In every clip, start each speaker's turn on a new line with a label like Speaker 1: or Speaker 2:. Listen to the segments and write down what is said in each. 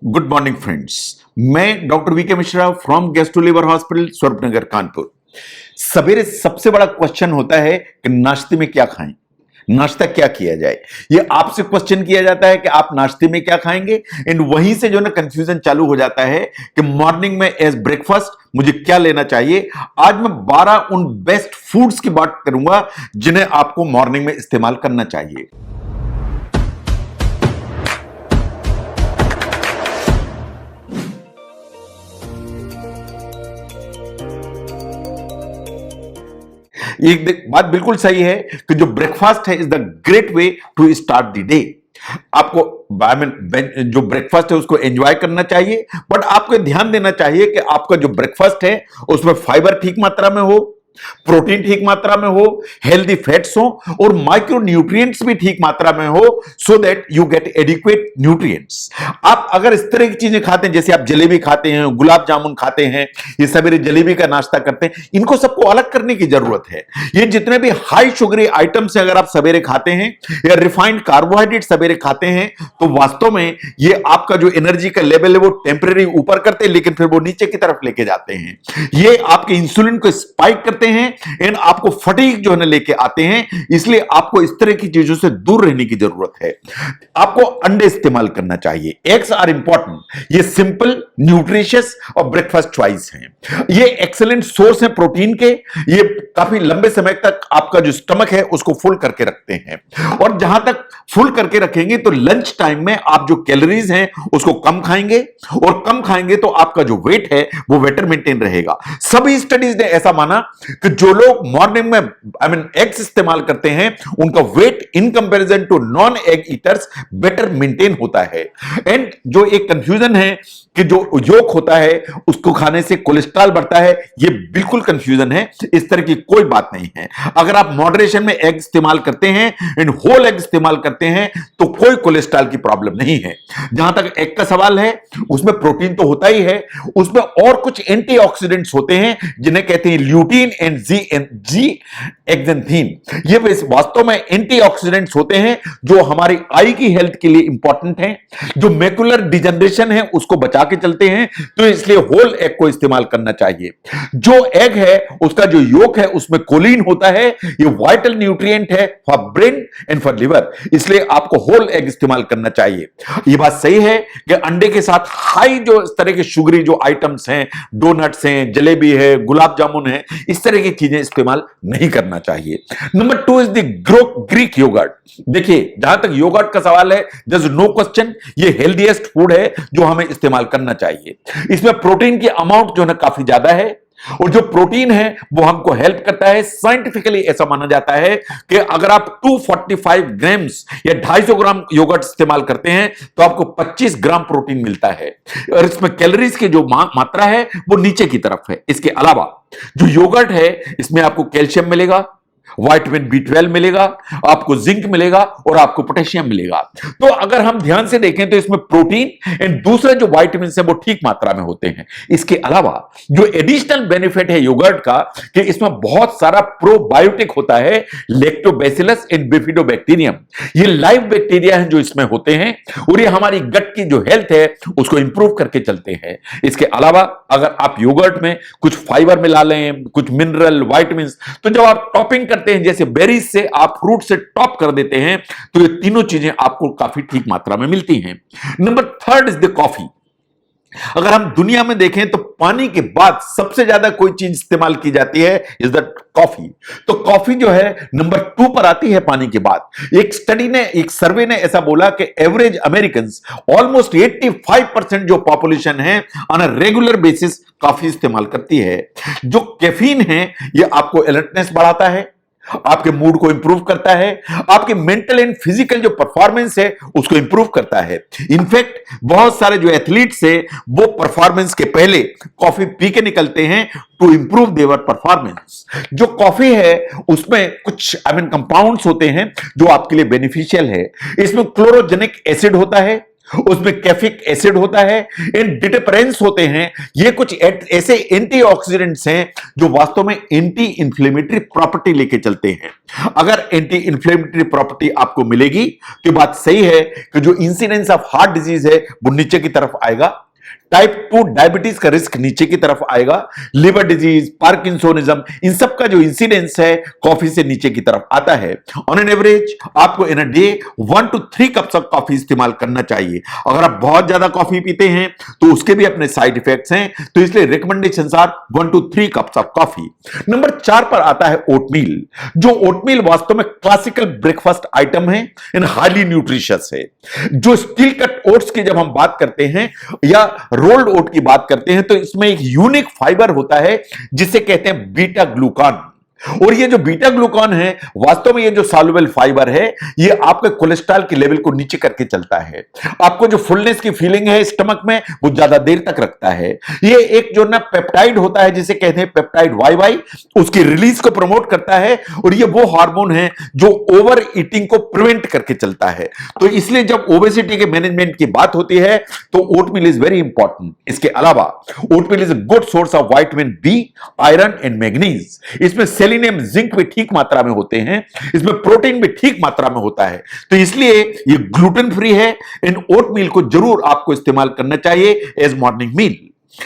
Speaker 1: Good morning friends. मैं doctor VK Mishra from gastro liver hospital Swarupnagar Kanpur. सवेरे सबसे बड़ा क्वेश्चन होता है कि नाश्ते में क्या खाएं, नाश्ता क्या किया जाए। ये आपसे क्वेश्चन किया जाता है कि आप नाश्ते में क्या खाएंगे, एंड वहीं से जो ना कंफ्यूजन चालू हो जाता है कि मॉर्निंग में एज ब्रेकफास्ट मुझे क्या लेना चाहिए। आज मैं 12 उन बेस्ट फूड्स की बात करूंगा जिन्हें आपको मॉर्निंग में इस्तेमाल करना चाहिए। एक बात बिल्कुल सही है कि जो ब्रेकफास्ट है is the great way to start the day. आपको जो ब्रेकफास्ट है उसको एंजॉय करना चाहिए, बट आपको ध्यान देना चाहिए कि आपका जो ब्रेकफास्ट है उसमें फाइबर ठीक मात्रा में हो, प्रोटीन ठीक मात्रा में हो, हेल्दी फैट्स हो और माइक्रो न्यूट्रिएंट्स भी ठीक मात्रा में हो, so that you get adequate nutrients. आप अगर इस तरह की चीजें खाते हैं, जैसे आप जलेबी खाते हैं, गुलाब जामुन खाते हैं, ये सवेरे जलेबी का नाश्ता करते हैं, इनको सबको अलग करने की जरूरत है। ये जितने भी हाई शुगरी आइटम्स अगर आप सवेरे खाते हैं या रिफाइंड कार्बोहाइड्रेट सवेरे खाते हैं, तो वास्तव में ये आपका जो एनर्जी का लेवल है वो टेम्परेरी ऊपर करते हैं, लेकिन फिर वो नीचे की तरफ लेके जाते हैं। ये आपके इंसुलिन को स्पाइक करते हैं एंड आपको फटीग जो है लेके आते हैं। इसलिए आपको इस तरह की चीजों से दूर रहने की जरूरत है। आपको अंडे इस्तेमाल करना चाहिए। Eggs are important. ये सिंपल, न्यूट्रिशियस और ब्रेकफास्ट चॉइस हैं। ये एक्सेलेंट सोर्स है प्रोटीन के। ये काफी लंबे समय तक आपका जो स्टमक है उसको फुल करके रखते हैं, और जहां तक फुल करके रखेंगे तो लंच टाइम में आप जो कैलोरीज हैं उसको कम खाएंगे, और कम खाएंगे तो आपका जो वेट है वो बेटर मेंटेन रहेगा। सभी स्टडीज ने ऐसा माना कि जो लोग मॉर्निंग में एग्स इस्तेमाल करते हैं उनका weight in comparison to non egg eaters better maintain होता है। एंड जो एक कंफ्यूजन है कि जो योक होता है उसको खाने से कोलेस्ट्रॉल बढ़ता है, ये बिल्कुल कंफ्यूजन है। इस तरह की कोई बात नहीं है। अगर आप मॉडरेशन में एग इस्तेमाल करते हैं एंड होल एग इस्तेमाल करते हैं तो कोई कोलेस्ट्रॉल की प्रॉब्लम नहीं है। जहां तक एग का सवाल है, उसमें प्रोटीन तो होता ही है, उसमें और कुछ एंटीऑक्सीडेंट्स होते हैं जिन्हें कहते हैं ल्यूटीन एंड जी एक्जेंथीन। ये वास्तव में एंटीऑक्सीडेंट्स होते हैं जो हमारी आई की हेल्थ के लिए इंपॉर्टेंट हैं, जो मैकुलर डिजनरेशन है उसको बचा के चलते हैं। तो इसलिए होल एग को इस्तेमाल करना चाहिए। जो एग है उसका जो योक है उसमें कोलिन होता है, ये वाइटल न्यूट्रिएंट है for brain and for liver, इसलिए आपको होल एग इस्तेमाल करना चाहिए। ये बात सही है कि अंडे के साथ हाई जो इस तरह के शुगरी जो आइटम्स हैं, डोनट्स हैं, जलेबी है, गुलाब जामुन है, इस तरह की चीजें इस्तेमाल नहीं करना चाहिए। Number 2 is the Greek yogurt. देखिए, जहां तक योगर्ट का सवाल है, देयर इज नो क्वेश्चन, ये हेल्दीएस्ट फूड है जो हमें इस्तेमाल करना चाहिए। इसमें प्रोटीन की अमाउंट जो है काफी ज्यादा है, और जो प्रोटीन है वो हमको हेल्प करता है। साइंटिफिकली ऐसा माना जाता है कि अगर आप 245 ग्राम्स या 250 ग्राम योगर्ट इस्तेमाल करते हैं तो आपको 25 ग्राम प्रोटीन मिलता है, और इसमें कैलोरीज की जो मात्रा है वो नीचे की तरफ है। इसके अलावा जो योगर्ट है इसमें आपको कैल्शियम मिलेगा, विटामिन B12 मिलेगा, आपको जिंक मिलेगा और आपको पोटेशियम मिलेगा। तो अगर हम ध्यान से देखें तो इसमें प्रोटीन एंड दूसरे जो विटामिन है वो ठीक मात्रा में होते हैं। इसके अलावा जो एडिशनल बेनिफिट है योगर्ट का कि इसमें बहुत सारा प्रोबायोटिक होता है, लैक्टोबैसिलस एंड बिफिडोबैक्टीरियम। ये लाइव बैक्टीरिया हैं जो इसमें होते हैं, और ये हमारी गट की जो हेल्थ है उसको इंप्रूव करके चलते हैं। इसके अलावा अगर आप योगर्ट में कुछ फाइबर मिला लें, कुछ मिनरल, विटामिन, तो जब आप टॉपिंग करते हैं जैसे बेरीज से, आप फ्रूट से टॉप कर देते हैं, तो ये तीनों चीजें आपको काफी ठीक मात्रा में मिलती हैं। Number 3 is the coffee. अगर हम दुनिया में देखें तो पानी के बाद सबसे ज्यादा कोई चीज इस्तेमाल की जाती है इज द कॉफी। तो कॉफी जो है नंबर 2 पर आती है पानी के बाद। एक सर्वे ने ऐसा बोला कि एवरेज अमेरिकन ऑलमोस्ट 85% जो पॉपुलेशन है on a regular basis coffee इस्तेमाल करती है। जो कैफीन है ये आपको अलर्टनेस बढ़ाता है, आपके मूड को इंप्रूव करता है, आपके मेंटल एंड फिजिकल जो परफॉर्मेंस है उसको इंप्रूव करता है। इनफैक्ट बहुत सारे जो एथलीट्स है वो परफॉर्मेंस के पहले कॉफी पी के निकलते हैं टू इंप्रूव देयर परफॉर्मेंस। जो कॉफी है उसमें कुछ कंपाउंड्स होते हैं जो आपके लिए बेनिफिशियल है। इसमें क्लोरोजेनिक एसिड होता है, उसमें कैफिक एसिड होता है, इन डिटेपरेंस होते हैं। ये कुछ ऐसे एंटीऑक्सीडेंट्स हैं जो वास्तव में एंटी इंफ्लेमेटरी प्रॉपर्टी लेके चलते हैं। अगर एंटी इंफ्लेमेटरी प्रॉपर्टी आपको मिलेगी तो बात सही है कि जो इंसिडेंस ऑफ हार्ट डिजीज है वो नीचे की तरफ आएगा, टाइप 2 डायबिटीज का रिस्क नीचे की तरफ आएगा, लिवर डिजीज, पार्किंसोनिज्म, इन सब का जो इंसिडेंस है कॉफी से नीचे की तरफ आता है। ऑन एन एवरेज आपको in a day 1 to 3 cups of coffee इस्तेमाल करना चाहिए। अगर आप बहुत ज्यादा कॉफी पीते हैं तो उसके भी अपने साइड इफेक्ट्स हैं, तो इसलिए recommendations are 1 to 3 cups of coffee. Number 4 पर आता है ओटमील। जो ओटमील वास्तव में क्लासिकल ब्रेकफास्ट आइटम है, इन हाईली न्यूट्रिशियस है। जो स्टील कट ओट्स की जब हम बात करते हैं या रोल्ड ओट की बात करते हैं तो इसमें एक यूनिक फाइबर होता है जिसे कहते हैं बीटा ग्लूकान। और ये जो बीटा ग्लूकान है वास्तव में ये जो सॉल्युबल फाइबर है ये आपके कोलेस्ट्रॉल के लेवल को नीचे करके चलता है। आपको जो फुलनेस की फीलिंग है स्टमक में वो ज्यादा देर तक रखता है। ये एक जो ना पेप्टाइड होता है जिसे कहते हैं पेप्टाइड वाई, उसकी रिलीज को प्रमोट करता है और ये वो हार्मोन है जो ओवर ईटिंग को प्रिवेंट करके चलता है। तो इसलिए जब ओबेसिटी के मैनेजमेंट की बात होती है तो ओटमील इज वेरी इंपॉर्टेंट। इसके अलावा oatmeal is a good source of vitamin B, iron and manganese. इसमें सेलेनियम, जिंक भी ठीक मात्रा में होते हैं, इसमें प्रोटीन भी ठीक मात्रा में होता है, तो इसलिए ये ग्लूटेन फ्री है। इन ओटमील को जरूर आपको इस्तेमाल करना चाहिए as morning meal.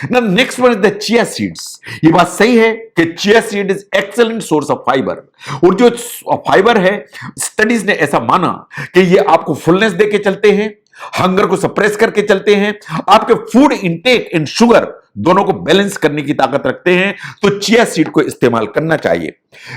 Speaker 1: Now next one is the chia seeds। ये बात सही है कि chia seed is excellent source of fiber। और जो फाइबर है स्टडीज ने ऐसा माना कि ये आपको फुलनेस देके चलते हैं, हंगर को सप्रेस करके चलते हैं, आपके फूड इंटेक एंड शुगर दोनों को बैलेंस करने की ताकत रखते हैं, तो चिया सीड को इस्तेमाल करना चाहिए।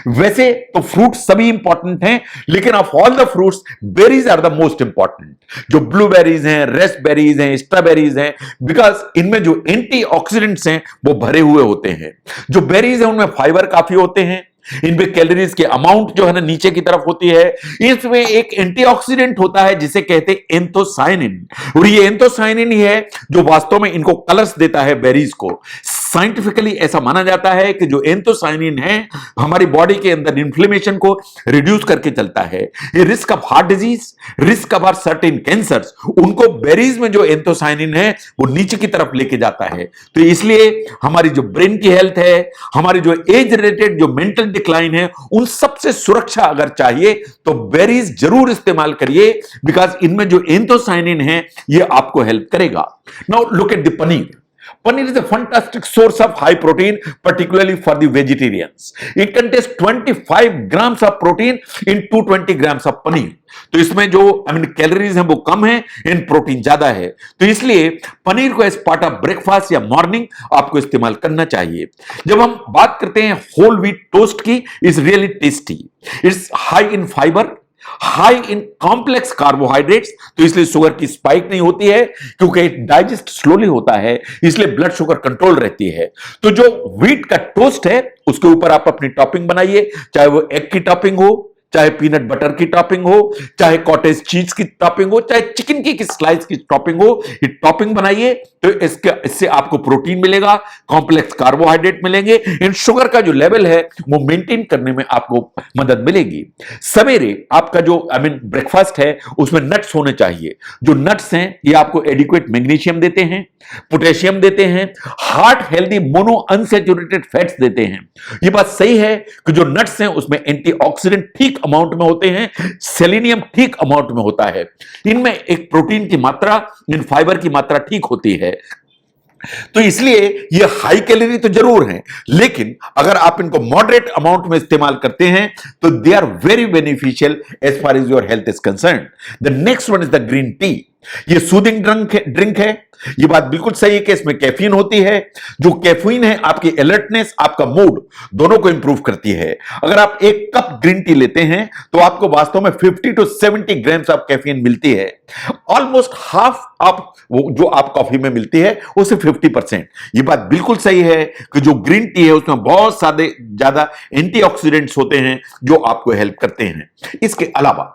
Speaker 1: वैसे तो फ्रूट सभी इंपॉर्टेंट हैं, लेकिन of all the fruits berries are the most important. जो ब्लूबेरीज हैं, रेस्पबेरीज हैं, स्ट्रॉबेरीज हैं, बिकॉज इनमें जो एंटीऑक्सीडेंट्स हैं वो भरे हुए होते हैं। जो बेरीज हैं उनमें फाइबर काफी होते हैं, इनमें कैलोरीज के अमाउंट जो है ना नीचे की तरफ होती है। इसमें एक एंटीऑक्सीडेंट होता है जिसे कहते हैं एंथोसायनिन, और ये एंथोसायनिन ही है जो वास्तव में इनको कलर्स देता है बेरीज को। साइंटिफिकली ऐसा माना जाता है कि जो एंथोसायनिन है हमारी बॉडी के अंदर इन्फ्लेमेशन को रिड्यूस करके चलता है। ये risk of heart disease, risk of certain cancers, उनको बेरीज में जो एंथोसायनिन है वो नीचे की तरफ लेके जाता है। तो इसलिए हमारी जो ब्रेन की हेल्थ है, हमारी जो एज रिलेटेड जो मेंटल डिक्लाइन है, उन सबसे सुरक्षा अगर चाहिए तो बेरीज जरूर इस्तेमाल करिए, बिकॉज इनमें जो एंथोसायनिन है ये आपको हेल्प करेगा। Now look at the paneer. Paneer is a fantastic source of high protein, particularly for the vegetarians. It contains 25 grams of protein in 220 grams of paneer. तो इसमें जो कैलोरीज हैं वो कम है, इन प्रोटीन ज्यादा है, तो इसलिए पनीर को एज पार्ट ऑफ ब्रेकफास्ट या मॉर्निंग आपको इस्तेमाल करना चाहिए। जब हम बात करते हैं होल व्हीट टोस्ट की, is really tasty. It's high in fibre, high in complex carbohydrates, तो इसलिए शुगर की स्पाइक नहीं होती है, क्योंकि डाइजेस्ट स्लोली होता है, इसलिए ब्लड शुगर कंट्रोल रहती है। तो जो व्हीट का टोस्ट है उसके ऊपर आप अपनी टॉपिंग बनाइए, चाहे वो एग की टॉपिंग हो, चाहे पीनट बटर की टॉपिंग हो, चाहे कॉटेज चीज की टॉपिंग हो, चाहे चिकन की स्लाइस की टॉपिंग हो, ये टॉपिंग बनाइए तो इससे आपको प्रोटीन मिलेगा, कॉम्प्लेक्स कार्बोहाइड्रेट मिलेंगे, इन शुगर का जो लेवल है वो मेंटेन करने में आपको मदद मिलेगी। सवेरे आपका जो ब्रेकफास्ट है उसमें नट्स होने चाहिए। जो नट्स हैं ये आपको एडिक्वेट मैग्नीशियम देते हैं, पोटेशियम देते हैं, heart healthy mono unsaturated fats देते हैं। ये बात सही है कि जो नट्स हैं उसमें एंटीऑक्सीडेंट ठीक अमाउंट में होते हैं, सेलेनियम ठीक अमाउंट में होता है, इनमें एक प्रोटीन की मात्रा, इन फाइबर की मात्रा ठीक होती है। तो इसलिए ये हाई कैलोरी तो जरूर हैं, लेकिन अगर आप इनको मॉडरेट अमाउंट में इस्तेमाल करते हैं तो they are very beneficial as far as your health is concern. The next one is the green tea. ये सूदिंग ड्रिंक है। ये बात बिल्कुल सही है कि इसमें कैफीन होती है। जो कैफीन है आपकी अलर्टनेस, आपका मूड दोनों को इंप्रूव करती है। अगर आप एक कप ग्रीन टी लेते हैं तो आपको वास्तव में 50 to 70 ग्राम्स ऑफ कैफीन मिलती है। ऑलमोस्ट हाफ ऑफ वो जो आप कॉफी में मिलती है उससे 50%। ये बात बिल्कुल सही है कि जो ग्रीन टी है उसमें बहुत ज्यादा एंटीऑक्सीडेंट्स होते हैं जो आपको हेल्प करते हैं। इसके अलावा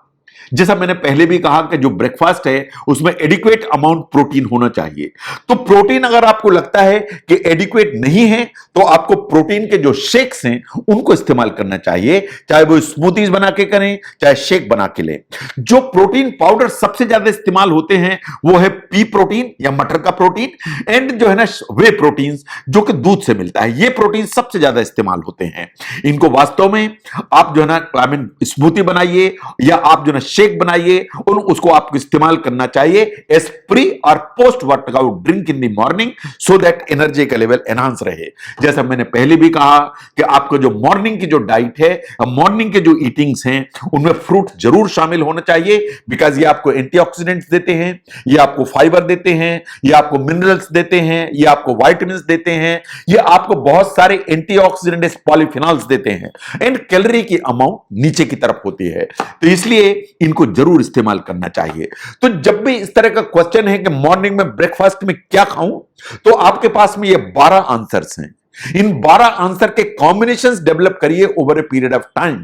Speaker 1: जैसा मैंने पहले भी कहा कि जो ब्रेकफास्ट है उसमें एडिक्वेट अमाउंट प्रोटीन होना चाहिए। तो प्रोटीन अगर आपको लगता है कि एडिक्वेट नहीं है तो आपको प्रोटीन के जो शेक्स हैं उनको इस्तेमाल करना चाहिए, चाहे वो स्मूथीज बना के करें चाहे शेक बना के लें। जो प्रोटीन पाउडर सबसे ज्यादा इस्तेमाल होते हैं वो है पी प्रोटीन या मटर का प्रोटीन, एंड जो है ना वे प्रोटीन जो कि दूध से मिलता है, ये प्रोटीन सबसे ज्यादा इस्तेमाल होते हैं। इनको वास्तव में आप जो है ना स्मूथी बनाइए या आप जो है ना शेक बनाइए और उसको आपको इस्तेमाल करना चाहिए एज प्री और post workout drink in the morning, so that energy का लेवल एनहांस रहे। जैसा मैंने पहले भी कहा कि आपको जो मॉर्निंग की जो डाइट है, मॉर्निंग के जो ईटिंग्स हैं उनमें फ्रूट जरूर शामिल होना चाहिए, बिकॉज ये आपको एंटीऑक्सीडेंट्स देते हैं, ये आपको फाइबर देते हैं, ये आपको मिनरल्स देते हैं, ये आपको विटामिन्स देते हैं, ये आपको बहुत सारे एंटीऑक्सीडेंट्स पॉलीफिनॉल्स देते हैं, एंड कैलोरी की अमाउंट नीचे की तरफ होती है, तो इसलिए इनको जरूर इस्तेमाल करना चाहिए। तो जब भी इस तरह का क्वेश्चन है कि मॉर्निंग में ब्रेकफास्ट में क्या खाऊं, तो आपके पास में ये 12 आंसर्स हैं। इन 12 आंसर के कॉम्बिनेशंस डेवलप करिए over a period of time,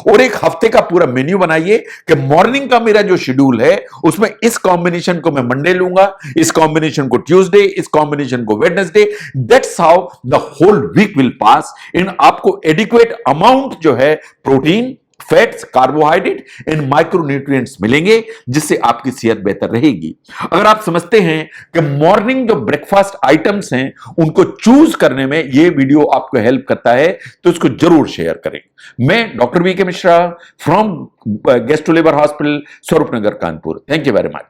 Speaker 1: और एक हफ्ते का पूरा मेन्यू बनाइए कि मॉर्निंग का मेरा जो शेड्यूल है उसमें इस कॉम्बिनेशन को मैं मंडे लूंगा, इस कॉम्बिनेशन को ट्यूसडे, इस कॉम्बिनेशन को Wednesday. That's how the whole week will pass. इन आपको एडिक्वेट अमाउंट जो है protein, fats, carbohydrate and micronutrients मिलेंगे, जिससे आपकी सेहत बेहतर रहेगी। अगर आप समझते हैं कि मॉर्निंग जो ब्रेकफास्ट आइटम्स हैं उनको चूज करने में ये वीडियो आपको हेल्प करता है तो इसको जरूर शेयर करें। मैं doctor V K Mishra from गेस्टो labour hospital, Swaroop Nagar, Kanpur. Thank you very much.